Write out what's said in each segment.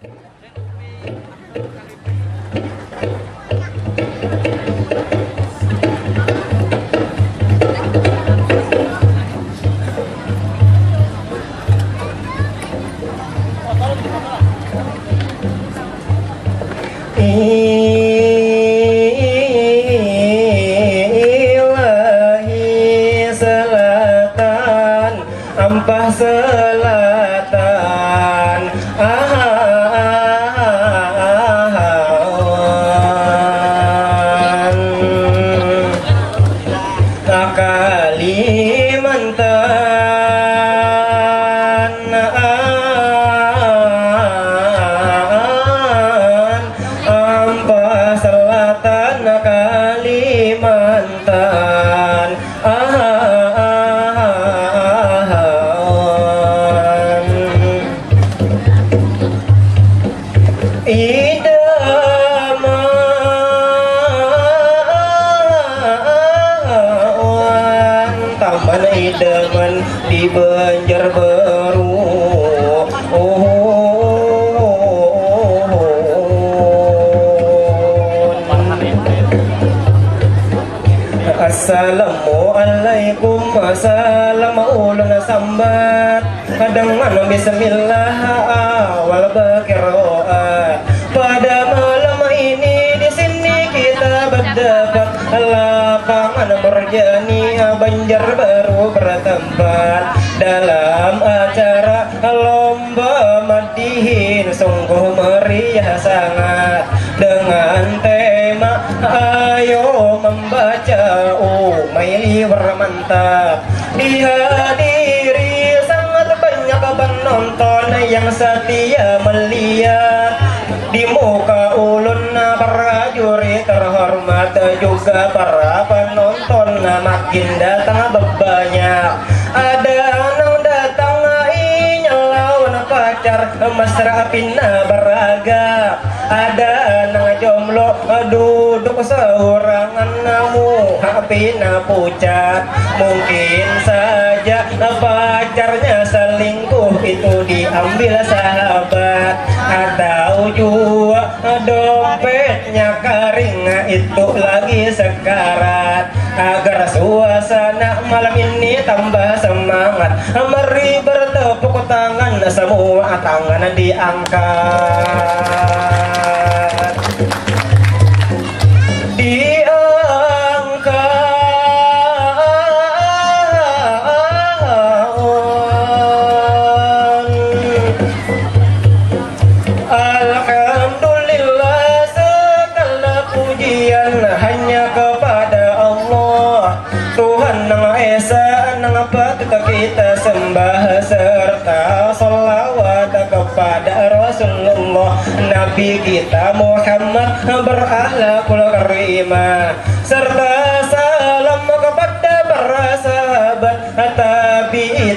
Ilahi selatan ampah selatan Kalimantan ampah selatan Kalimantan idaman taman idaman di Banjarbaru. Assalamualaikum assalam ulun sambat dengan bismillah awal berqiraat. Pada malam ini di sini kita berdapat lapangan Murjani Banjarbaru bertempat dalam acara lomba madihin sungguh meriah sangat dengan tema ayo membaca Umaili bermantap. Dihadiri sangat banyak penonton yang setia melihat. Di muka ulun para juri terhormat juga para penonton makin datang berbanyak. Ada yang datang lawan pacar mesra pina beraga. Ada nang jomblo duduk seorangan namu pina pucat. Mungkin saja pacarnya selingkuh itu diambil sahabat, atau juga dompetnya kering itu lagi sekarat. Agar suasana malam ini tambah semangat, mari bertepuk tangan, semua tangan diangkat. Alhamdulillah segala pujian hanya kepada Allah, Tuhan yang Esa yang patut kita sembah, serta salawat kepada Rasulullah Nabi kita Muhammad berakhlakul karimah, serta salam kepada para sahabat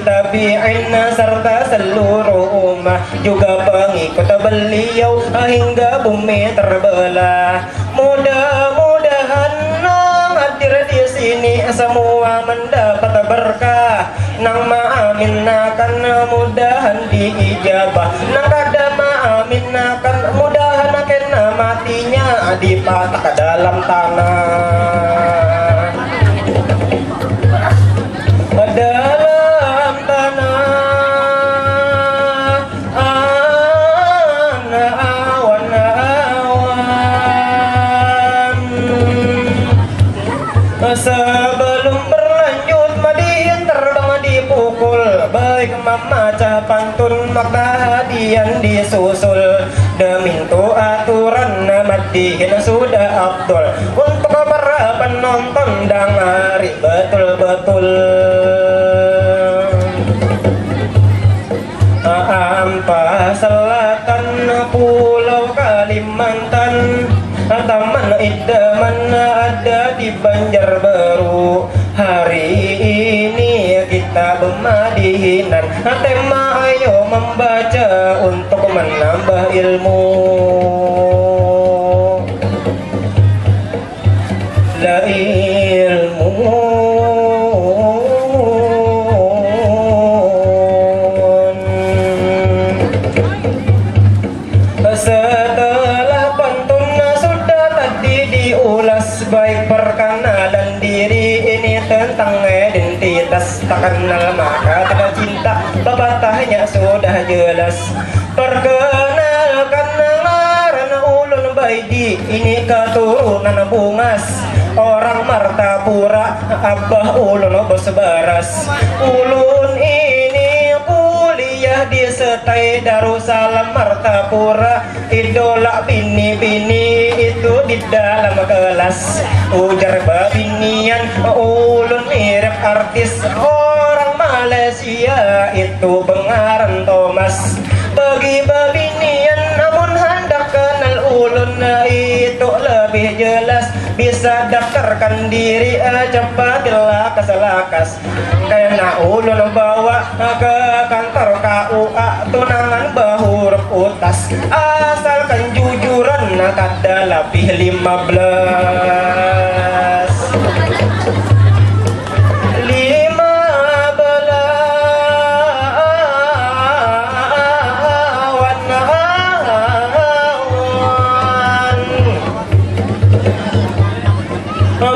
tabi'in serta seluruh umat juga pengikut beliau hingga bumi terbelah. Mudah-mudahan hadir di sini semua mendapat berkah. Nang ma'aminakan mudahan diijabah, nang kada ma'aminakan mudahan kena matinya dipatak dalam tanah. Dalam tanah awan-awan. Sebelum berlanjut madihin terbang dipukul, baik memaca pantun maka hadian disusul. Demi aturan madihin sudah afdol untuk para penonton dangari betul-betul. Ampah selatan pulau Kalimantan, taman idaman ada di Banjarbaru. Hari ini kita bermadihinan, tema ayo membaca untuk menambah ilmu. La ilmu jelas, tak kenal maka tak cinta, pepatahnya sudah jelas. Perkenalkan ngaran ulun Baidi, ini keturunan Bungas, orang Martapura, abah ulun bos baras. Ulun ini kuliah di Setai Darussalam Martapura, idola bini-bini itu di dalam kelas. Ujar babinian ulun mirip artis orang Malaysia, itu pengaran Thomas. Bagi babinian namun hendak kenal ulun itu lebih jelas, bisa daftarkan diri cepatlah keselakas. Karena ulun bawa ke kantor KUA tunangan bahuruf utas, asalkan jujuran kada lebih 15.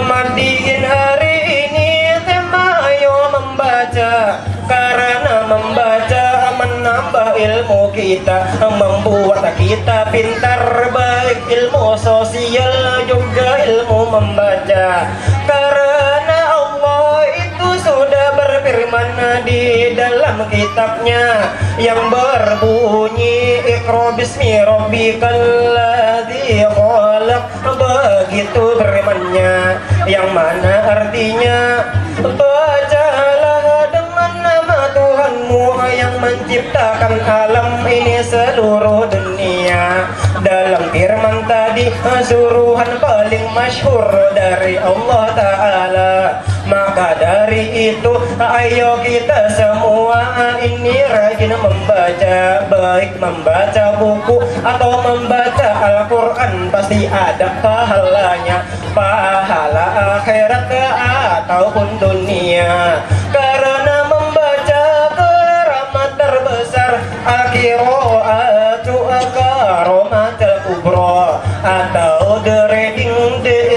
Mandiin hari ini tema ayo membaca, karena membaca menambah ilmu kita, membuat kita pintar, baik ilmu sosial juga ilmu membaca. Karena Allah itu sudah berfirman di dalam kitabnya yang berbunyi Iqra bismi rabbikal ladzi khalaq, begitu firman-Nya yang mana artinya bacalah dengan nama Tuhanmu yang menciptakan alam ini seluruh dunia. Dalam firman tadi suruhan paling masyhur dari Allah Ta'ala. Maka dari itu ayo kita semua ini rajin membaca, baik membaca buku atau membaca Al-Quran, pasti ada pahalanya, pahala akhirat ataupun dunia. Karena membaca keramat terbesar, al-qiraatu karomatul kubra, atau the reading the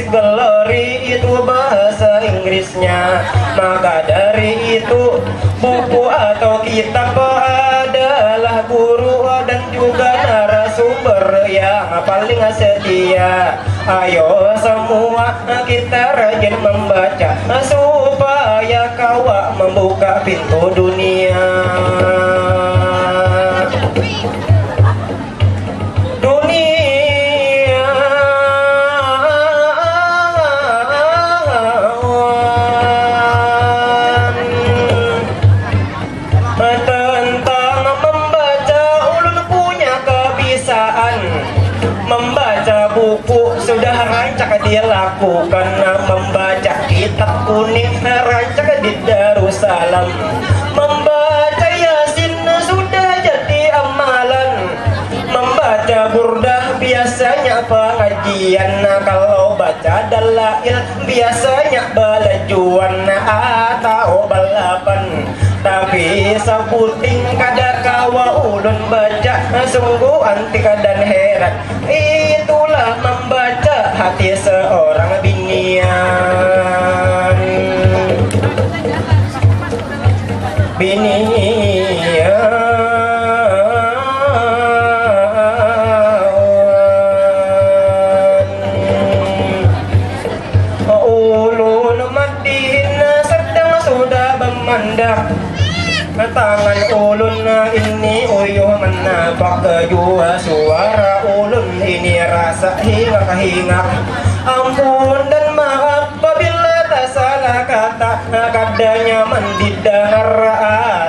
glory, itu bahasa Inggrisnya. Maka dari itu buku atau kitab adalah guru dan juga narasumber yang paling setia. Ayo semua kita rajin membaca supaya kau membuka pintu dunia. Membaca buku sudah rancak dia lakukan, membaca kitab kuning rancak di Darussalam, membaca Yasin sudah jadi amalan, membaca burdah biasanya pengajian, kalau baca dalail biasanya balajuan atau balapan. Tapi sebuting kada kawa ulun baca, sungguh antik dan heran, itulah membaca hati seorang binian. Ulun Madin sedang sudah memandang, tangan ulun ini uyuh menapak jua, suara ulun ini rasa hingak-hingak. Ampun dan maaf apabila tak salah kata, kadanya mendidengar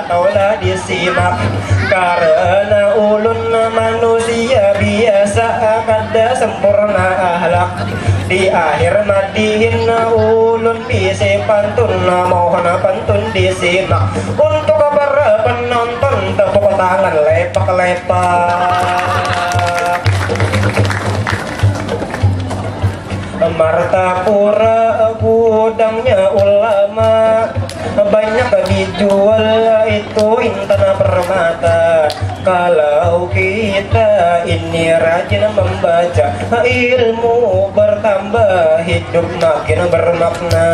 ataulah disimak. Karena ulun manusia biasa, kada sempurna ahlak. Di akhir madihin ulun bisi pantun, mohon pantun disimak. Untuk para penonton tepuk tangan lepak-lepak. Martapura gudangnya ulama, banyak dijual itu intan permata. Kalau kita ini rajin membaca, ilmu bertambah, hidup makin bermakna.